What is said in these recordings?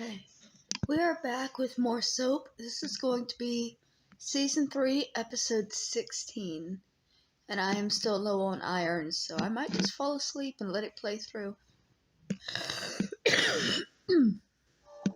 Okay, we are back with more soap. This is going to be Season 3, Episode 16. And I am still low on iron, so I might just fall asleep and let it play through.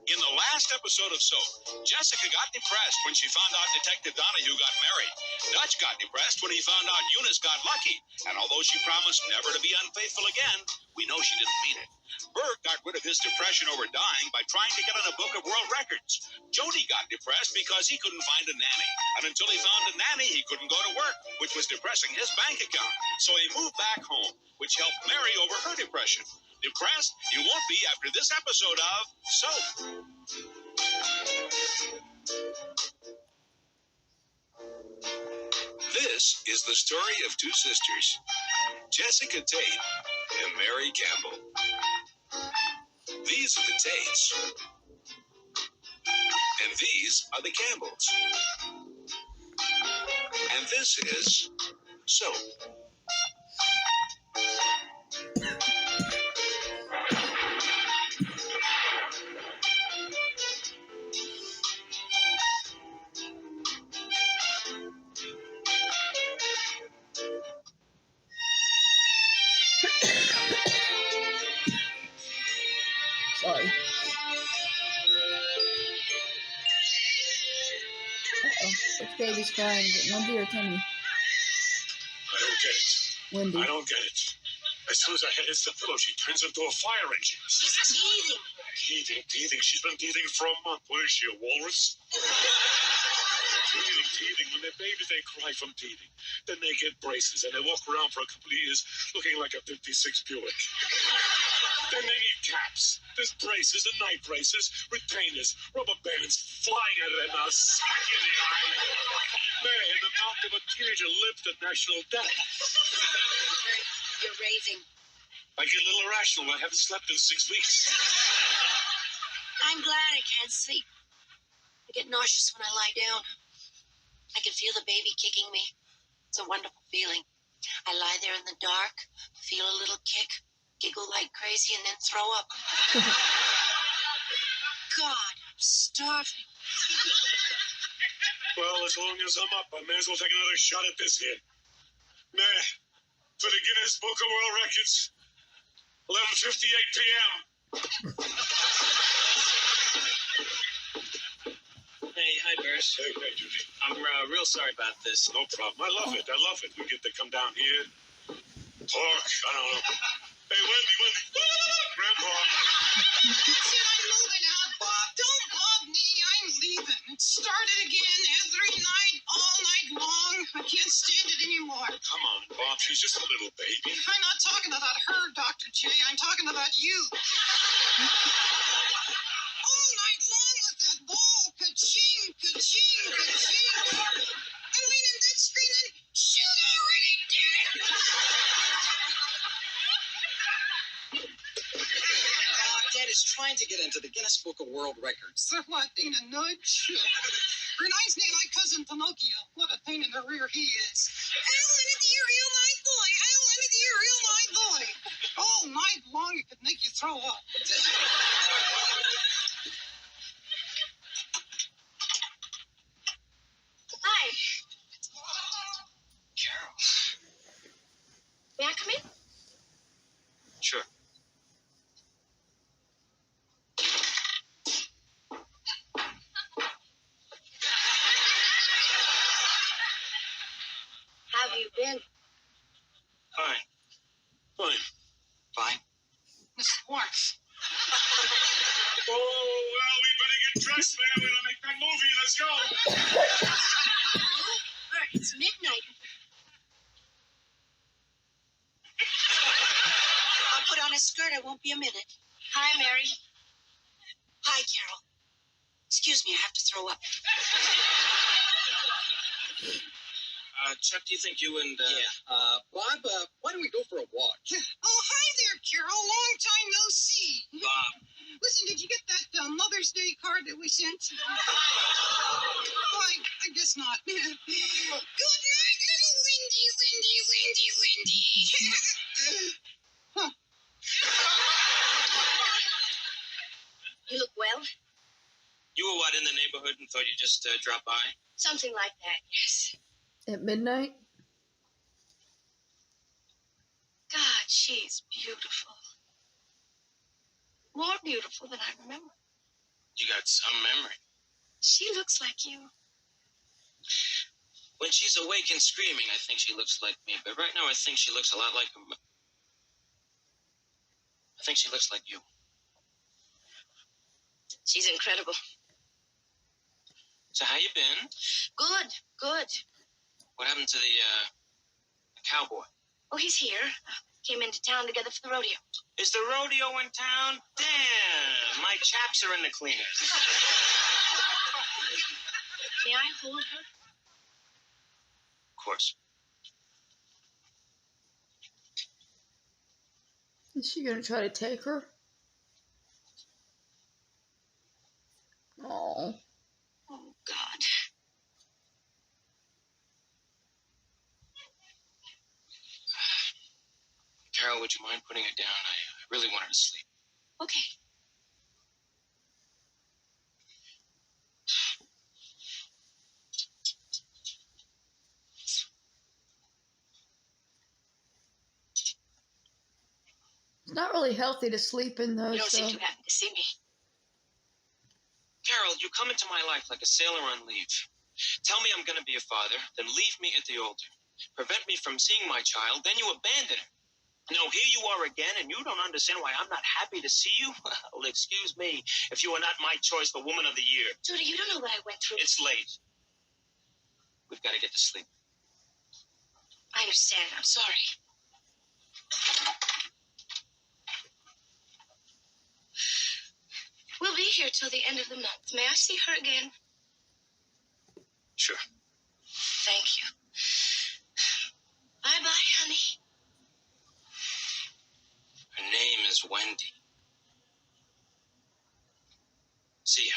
In the last episode of Soap, Jessica got depressed when she found out Detective Donahue got married. Dutch got depressed when he found out Eunice got lucky. And although she promised never to be unfaithful again, we know she didn't mean it. Bert got rid of his depression over dying by trying to get on a book of world records. Jody got depressed because he couldn't find a nanny. And until he found a nanny, he couldn't go to work, which was depressing his bank account. So he moved back home, which helped Mary over her depression. Depressed? You won't be after this episode of Soap. This is the story of two sisters, Jessica Tate and Mary Campbell. These are the Tates, and these are the Campbells. And this is Soap. Sorry. Uh-oh. Which baby's crying? Is it Wendy or Timmy? I don't get it. Wendy. I don't get it. As soon as her head hits the pillow, she turns into a fire engine. She's teething. Teething. She's been teething for a month. What is she, a walrus? Teething. When they're babies, they cry from teething. Then they get braces, and they walk around for a couple of years looking like a 56 Buick. Then they need caps. There's braces and night braces, retainers, rubber bands flying out of their mouths, smack in the eye. Mary, in the mouth of a teenager, lived at national debt. You're raving. I get a little irrational. I haven't slept in 6 weeks. I'm glad I can't sleep. I get nauseous when I lie down. I can feel the baby kicking me. It's a wonderful feeling. I lie there in the dark, feel a little kick, giggle like crazy, and then throw up. God, I'm starving. Well, as long as I'm up, I may as well take another shot at this here. Nah, for the Guinness Book of World Records, 11:58 p.m. Hey, hi, Bears. Hey, Judy. I'm real sorry about this. No problem. I love it. We get to come down here, talk, I don't know. Hey, Wendy. Grandpa. That's it, I'm moving out, Bob. Don't bug me. I'm leaving. It started again every night, all night long. I can't stand it anymore. Come on, Bob. She's just a little baby. I'm not talking about her, Dr. J. I'm talking about you. All night long with that ball. Ka-ching, ka-ching, ka-ching. I'm laying in bed screaming, shoot already, dead. Dad is trying to get into the Guinness Book of World Records. So what, ain't a nudge? Reminds me of my cousin Pinocchio. What a pain in the rear he is. I don't want to be a real live boy. I don't want to be a real live boy. All night long it could make you throw up. Hi. Carol. May I come in? Sure. How have you been? Fine. Fine. Miss Warmth. Oh, well, we better get dressed, man. We're gonna make that movie. Let's go. Bert, it's midnight. I'll put on a skirt. I won't be a minute. Hi, Mary. Hi, Carol. Excuse me, I have to throw up. Chuck, do you think you and, Bob, why don't we go for a walk? Oh, hi there, Carol. Long time no see. Bob? Listen, did you get that Mother's Day card that we sent? Oh, I guess not. Good night, little Windy. Huh. You look well? You were what, in the neighborhood and thought you'd just drop by? Something like that, yes. At midnight? God, she's beautiful. More beautiful than I remember. You got some memory. She looks like you. When she's awake and screaming, I think she looks like me. But right now, I think she looks a lot like... I think she looks like you. She's incredible. So how you been? Good, good. What happened to the cowboy? Oh, he's here. Came into town together for the rodeo. Is the rodeo in town? Damn, my chaps are in the cleaners. May I hold her? Of course. Is she gonna try to take her? Oh. Oh, God. Carol, would you mind putting it down? I really want her to sleep. Okay. It's not really healthy to sleep in those. You don't seem too happy to see me. Carol, you come into my life like a sailor on leave. Tell me I'm going to be a father, then leave me at the altar. Prevent me from seeing my child, then you abandon her. Now, here you are again, and you don't understand why I'm not happy to see you? Well, excuse me if you are not my choice for Woman of the Year. Judy, you don't know what I went through. It's late. We've got to get to sleep. I understand. I'm sorry. We'll be here till the end of the month. May I see her again? Sure. Thank you. Bye-bye, honey. Her name is Wendy. See ya.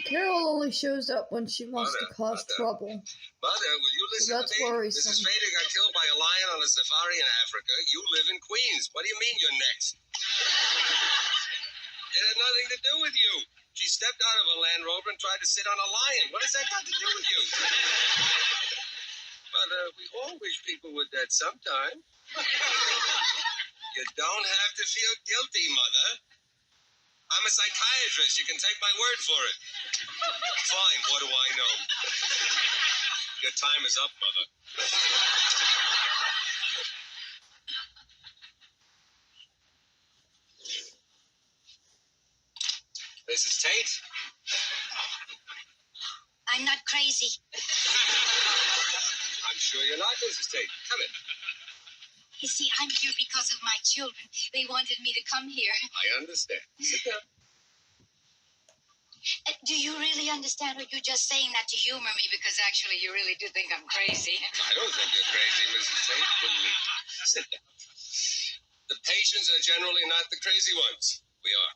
Carol only shows up when she wants to cause trouble. Mother, will you listen That's to me? worrisome. Mrs. Fader got killed by a lion on a safari in Africa. You live in Queens. What do you mean you're next? It had nothing to do with you. She stepped out of a Land Rover and tried to sit on a lion. What has that got to do with you? But we all wish people would that sometime. You don't have to feel guilty, Mother. I'm a psychiatrist. You can take my word for it. Fine, what do I know? Your time is up, Mother. Mrs. Tate? I'm not crazy. I'm sure you're not, Mrs. Tate. Come in. You see, I'm here because of my children. They wanted me to come here. I understand. Sit down. Do you really understand, or you're just saying that to humor me because actually you really do think I'm crazy? I don't think you're crazy, Mrs. Tate. Believe me. Sit down. The patients are generally not the crazy ones. We are.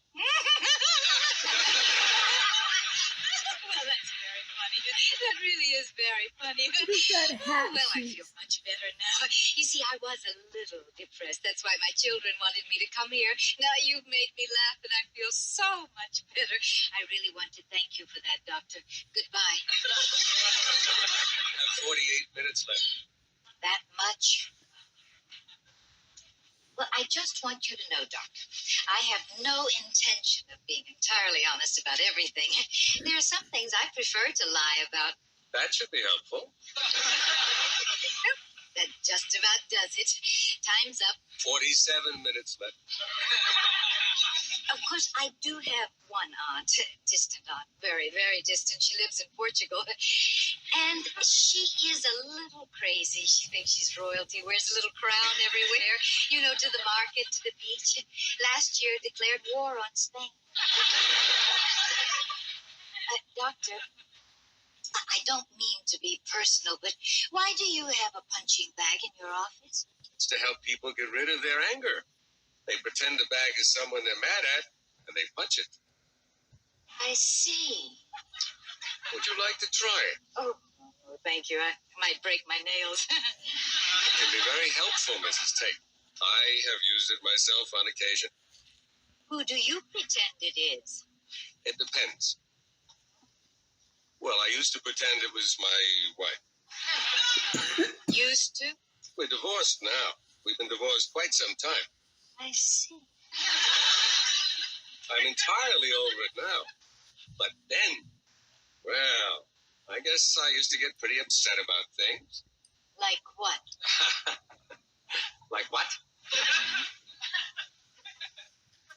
Well, that's very funny. That really is very funny. What is that hat? Well, I feel much better now. You see, I was a little depressed. That's why my children wanted me to come here. Now you've made me laugh, and I feel so much better. I really want to thank you for that, Doctor. Goodbye. I have 48 minutes left. That much? Well, I just want you to know, Doctor, I have no intention of being entirely honest about everything. There are some things I prefer to lie about. That should be helpful. That just about does it. Time's up. 47 minutes left. Of course, I do have one aunt, distant aunt, very, very distant. She lives in Portugal. And she is a little crazy. She thinks she's royalty, wears a little crown everywhere, you know, to the market, to the beach. Last year declared war on Spain. Doctor, I don't mean to be personal, but why do you have a punching bag in your office? It's to help people get rid of their anger. They pretend pretend the bag is someone they're mad at, and they punch it. I see. Would you like to try it? Oh, thank you. I might break my nails. It can be very helpful, Mrs. Tate. I have used it myself on occasion. Who do you pretend it is? It depends. Well, I used to pretend it was my wife. Used to? We're divorced now. We've been divorced quite some time. I see. I'm entirely over it now. But then, well, I guess I used to get pretty upset about things. Like what? Like what?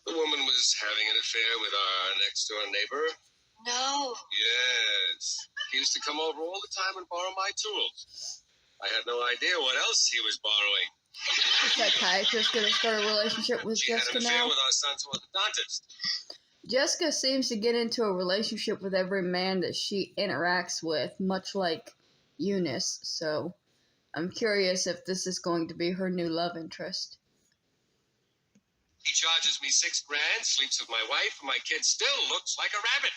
The woman was having an affair with our next-door neighbor. No. Yes. He used to come over all the time and borrow my tools. I had no idea what else he was borrowing. The psychiatrist gonna start a relationship with She Jessica had an affair now. with our son's orthodontist. Jessica seems to get into a relationship with every man that she interacts with, much like Eunice, so I'm curious if this is going to be her new love interest. He charges me $6 grand, sleeps with my wife, and my kid still looks like a rabbit.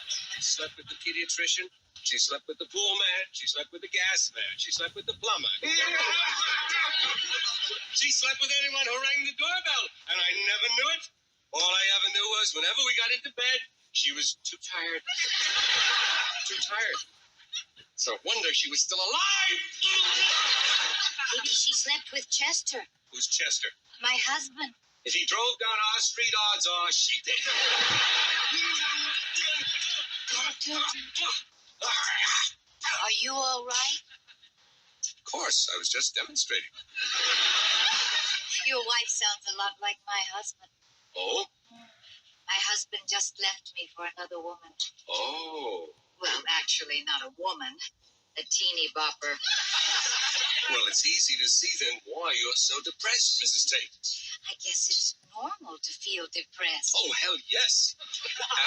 She slept with the pediatrician. She slept with the pool man. She slept with the gas man. She slept with the plumber. She slept with anyone who rang the doorbell, and I never knew it. All I ever knew was whenever we got into bed, she was too tired. Too tired. It's a wonder she was still alive. Maybe she slept with Chester, Who's Chester? my husband. If he drove down our street, odds are she did. Are you all right? Of course, I was just demonstrating. Your wife sounds a lot like my husband. Oh? My husband just left me for another woman. Oh. Well, actually, not a woman. A teeny bopper. Well, it's easy to see then why you're so depressed, Mrs. Tate. I guess it's normal to feel depressed. Oh, hell yes.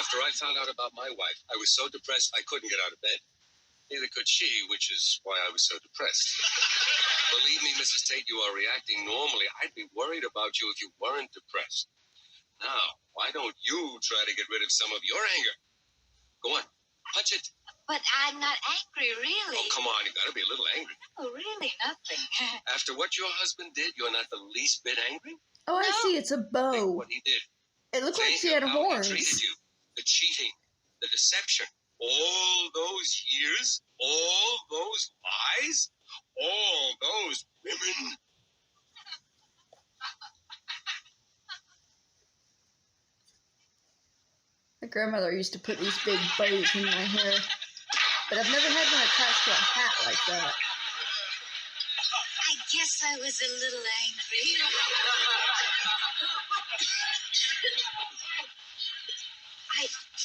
After I found out about my wife, I was so depressed I couldn't get out of bed. Neither could she, which is why I was so depressed. Believe me, Mrs. Tate, you are reacting normally. I'd be worried about you if you weren't depressed. Now, why don't you try to get rid of some of your anger? Go on, punch it. But I'm not angry, really. Oh, come on, you gotta be a little angry. Oh, really, nothing. After what your husband did, you're not the least bit angry? Oh, I No. see, it's a Think bow. what he did. It looks like Think she had of how horns. he treated you. The cheating, the deception, all those years, all those lies, all those women. My grandmother used to put these big bows in my hair, but I've never had one attached to a hat like that. I guess I was a little angry.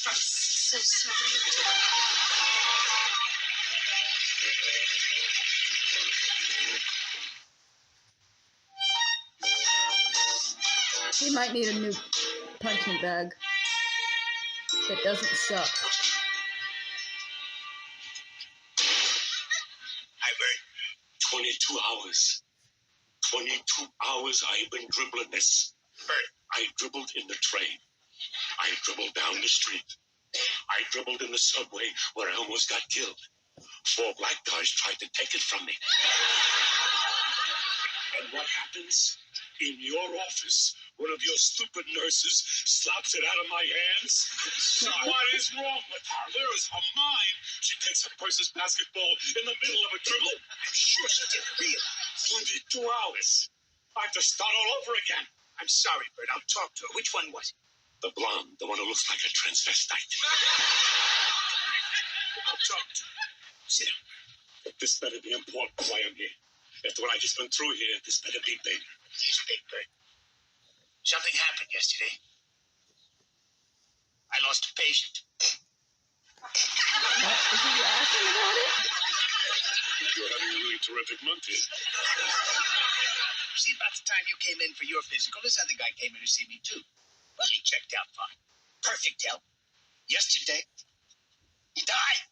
I'm so sorry. He might need a new punching bag that doesn't suck. I worked 22 hours. 22 hours I've been dribbling this. I dribbled in the train. I dribbled down the street. I dribbled in the subway where I almost got killed. 4 black guys tried to take it from me. And what happens? In your office, one of your stupid nurses slaps it out of my hands. What is wrong with her? Where is her mind? She takes a person's basketball in the middle of a dribble. I'm sure she didn't realize. 22 hours. I have to start all over again. I'm sorry, Bert. I'll talk to her. Which one was it? The blonde, the one who looks like a transvestite. I'll talk to her. Sit down. This better be important why I'm here. After what I just went through here, this better be big. It's big, Bert. Something happened yesterday. I lost a patient. What? Is he laughing about it? You're having a really terrific month here. See, about the time you came in for your physical, this other guy came in to see me too. Well, he checked out fine. Perfect health. Yesterday, he died.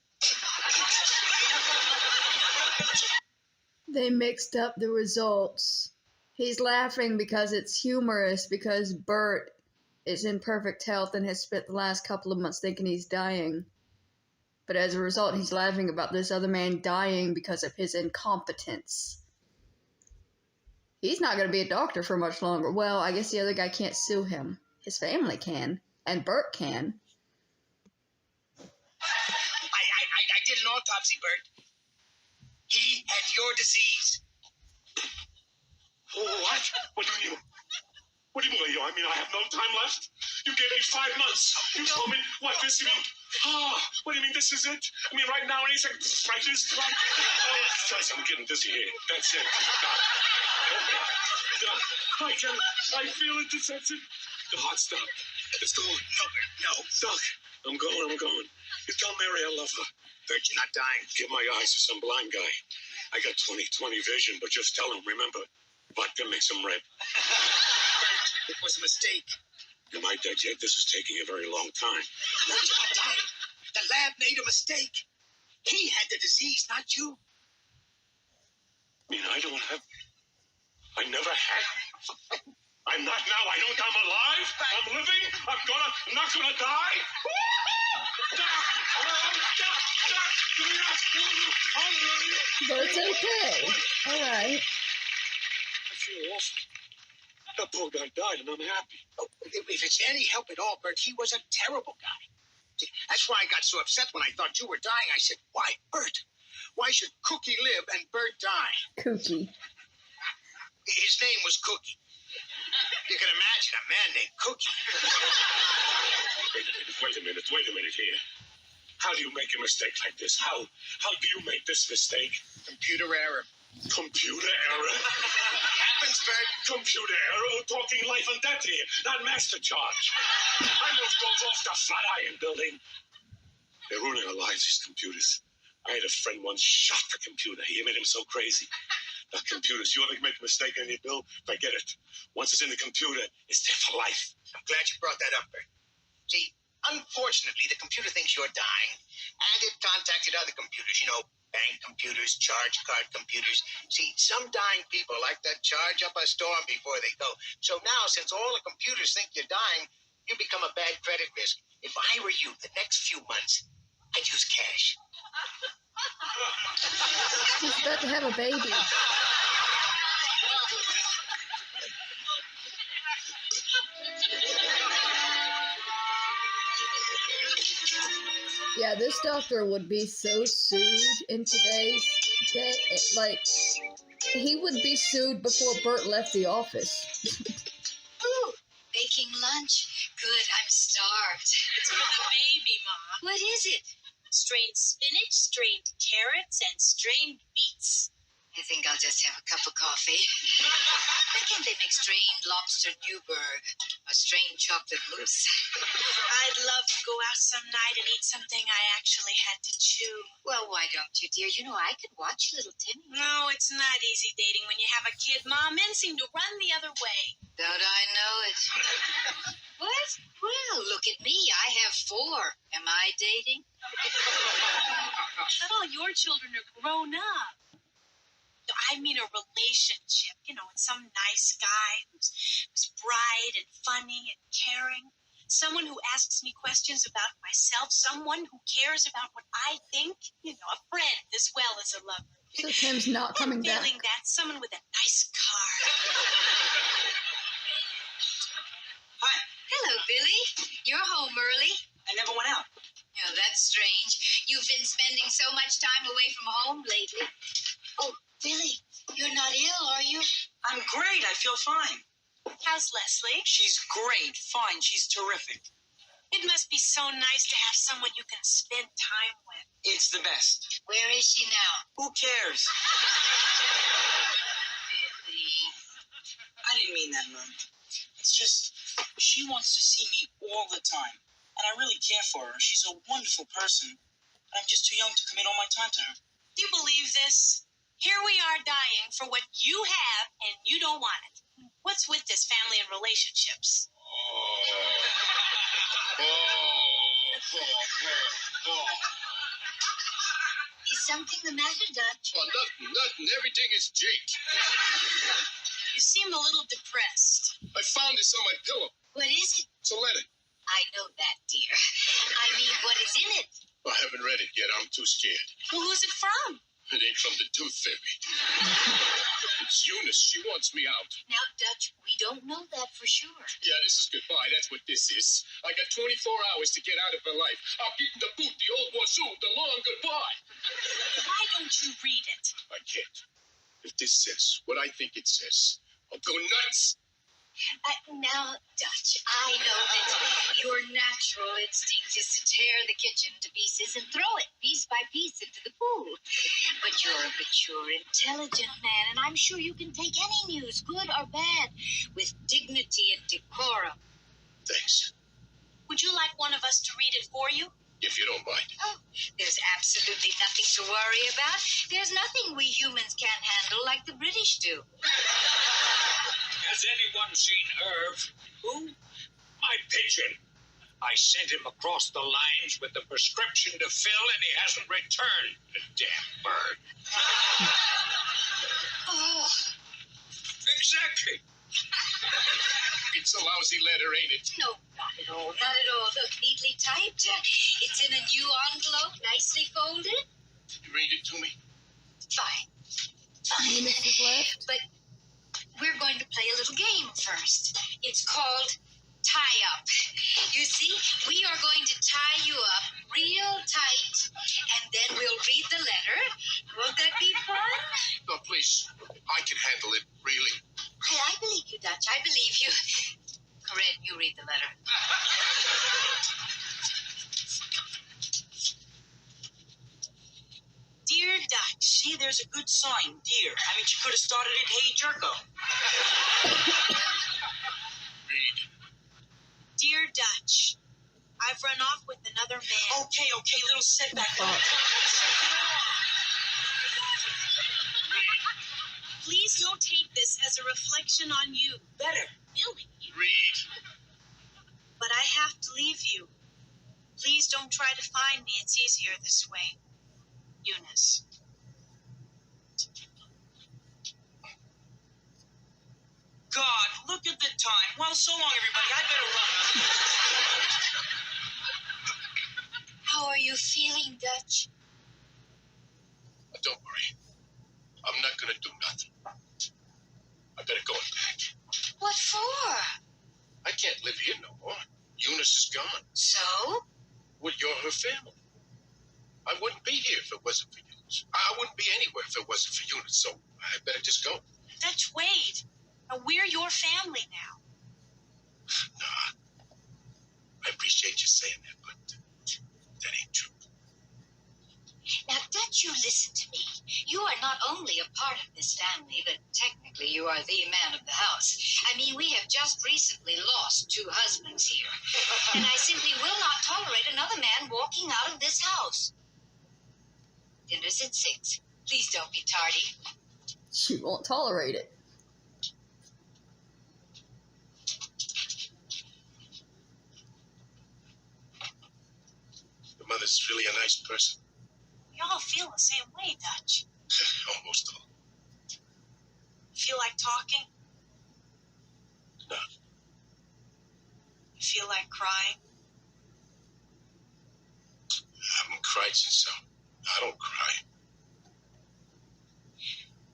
They mixed up the results He's laughing because it's humorous, because Bert is in perfect health and has spent the last couple of months thinking he's dying. But as a result, he's laughing about this other man dying because of his incompetence. He's not going to be a doctor for much longer. Well, I guess the other guy can't sue him. His family can, and Bert can. I did an autopsy, Bert. He had your disease. What? What do you mean? What do you mean? I mean, I have no time left? You gave me 5 months. You told me, what, this, you mean? What do you mean, this is it? I mean, right now, any second, right, this, right? Oh, I'm getting dizzy here. That's it. I get it. I feel it. That's it. The heart stopped. It's going. No, Bert, no. Doc, I'm going. You tell Mary I love her. Bert, you're not dying. Give my eyes to some blind guy. I got 20/20 vision, but just tell him, remember, vodka makes him red. Bert, it was a mistake. Am I dead yet? This is taking a very long time. Bert, you're not dying. The lab made a mistake. He had the disease, not you. I mean, I never had. I'm not now. I know I'm alive. I'm living. I'm not gonna die. Bert's okay. All right. I feel awful. That poor guy died, and I'm happy. Oh, if it's any help at all, Bert, he was a terrible guy. See, that's why I got so upset when I thought you were dying. I said, why, Bert? Why should Cookie live and Bert die? Cookie. His name was Cookie. You can imagine a man named Cookie. Wait a minute here. How do you make a mistake like this? How do you make this mistake? Computer error. Computer error? Happens, Bert. Computer error? We're talking life and death here, not master charge. I moved those off the Flatiron building. They're ruining our lives, these computers. I had a friend once shot the computer. He made him so crazy. The computers, you ever make a mistake on your bill? Forget it. Once it's in the computer, it's there for life. I'm glad you brought that up, Bert. See, unfortunately, the computer thinks you're dying, and it contacted other computers, bank computers, charge card computers. See, some dying people like that charge up a storm before they go. So now, since all the computers think you're dying, you become a bad credit risk. If I were you, the next few months, I'd use cash. He's about to have a baby. Yeah, this doctor would be so sued in today's day. Like, he would be sued before Bert left the office. Ooh, baking lunch. Good, I'm starved. It's for the baby, Mom. What is it? Strained spinach, strained carrots, and strained beets. I think I'll just have a cup of coffee. Why can't they make strained lobster Newburg or strained chocolate mousse? I'd love to go out some night and eat something I actually had to chew. Well, why don't you, dear? I could watch little Timmy. No, it's not easy dating when you have a kid, Mom. Men seem to run the other way. Don't I know it? What? Well, look at me. I have 4. Am I dating? But all your children are grown up. I mean a relationship, with some nice guy who's bright and funny and caring. Someone who asks me questions about myself. Someone who cares about what I think. A friend as well as a lover. So Tim's not coming back. Feeling that. Someone with a nice car. Hi. Hello, Billy. You're home early. I never went out. That's strange. You've been spending so much time away from home lately. Oh, Billy, you're not ill, are you? I'm great. I feel fine. How's Leslie? She's great. Fine. She's terrific. It must be so nice to have someone you can spend time with. It's the best. Where is she now? Who cares? Billy. I didn't mean that, Mom. It's just, she wants to see me all the time. And I really care for her. She's a wonderful person. But I'm just too young to commit all my time to her. Do you believe this? Here we are dying for what you have, and you don't want it. What's with this family and relationships? Is something the matter, Dutch? Oh, nothing. Everything is Jake. You seem a little depressed. I found this on my pillow. What is it? It's a letter. I know that, dear. I mean, what is in it? I haven't read it yet. I'm too scared. Well, who's it from? It ain't from the Tooth Fairy. It's Eunice. She wants me out. Now, Dutch, we don't know that for sure. Yeah, this is goodbye. That's what this is. I got 24 hours to get out of her life. I'm getting the boot, the old wazoo, the long goodbye. Why don't you read it? I can't. If this says what I think it says, I'll go nuts. Now, Dutch, I know that your natural instinct is to tear the kitchen to pieces and throw it piece by piece into the pool. But you're a mature, intelligent man, and I'm sure you can take any news, good or bad, with dignity and decorum. Thanks. Would you like one of us to read it for you? If you don't mind. Oh, there's absolutely nothing to worry about. There's nothing we humans can't handle like the British do. Has anyone seen Irv? Who? My pigeon. I sent him across the lines with the prescription to fill, and he hasn't returned. The damn bird. Oh. Exactly. It's a lousy letter, ain't it? No, not at all. Not at all. Look, neatly typed. It's in a new envelope, nicely folded. You read it to me? Fine. Eunice is left. But we're going to play a little game first. It's called Tie Up. You see, we are going to tie you up real tight, and then we'll read the letter. Won't that be fun? No, please. I can handle it, really. I believe you, Dutch. I believe you. Corinne, you read the letter. Dear Dutch. See, there's a good sign, dear. I mean, she could have started it, hey, Jerko. Read. Dear Dutch. I've run off with another man. Okay, little setback. Please don't take this as a reflection on you. Better. Billy. Read. But I have to leave you. Please don't try to find me. It's easier this way. Eunice. God, look at the time. Well, so long, everybody. I better run. How are you feeling, Dutch? Don't worry. I'm not gonna do nothing. I better go back. What for? I can't live here no more. Eunice is gone. So? Well, you're her family. I wouldn't be here if it wasn't for Eunice. I wouldn't be anywhere if it wasn't for Eunice, so I better just go. Dutch, wait. We're your family now. Nah. I appreciate you saying that, but that ain't true. Now, Dutch, you listen to me. You are not only a part of this family, but technically you are the man of the house. I mean, we have just recently lost 2 husbands here. And I simply will not tolerate another man walking out of this house. Dinner's at 6. Please don't be tardy. She won't tolerate it. The mother's really a nice person. We all feel the same way, Dutch. Almost all. Feel like talking? No. You feel like crying? I haven't cried since I don't cry.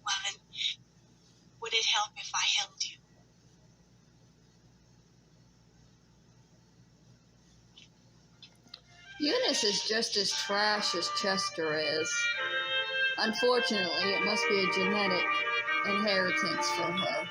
Well, then, would it help if I held you? Eunice is just as trash as Chester is. Unfortunately, it must be a genetic inheritance from her.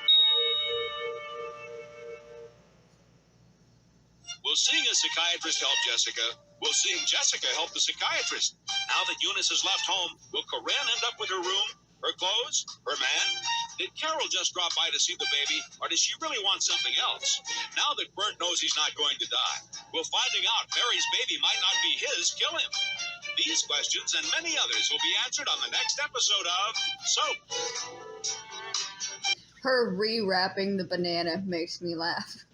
Will seeing a psychiatrist help Jessica? Will seeing Jessica help the psychiatrist? Now that Eunice has left home, will Corinne end up with her room, her clothes, her man? Did Carol just drop by to see the baby, or does she really want something else? Now that Bert knows he's not going to die, will finding out Mary's baby might not be his kill him? These questions and many others will be answered on the next episode of SOAP. Her rewrapping the banana makes me laugh.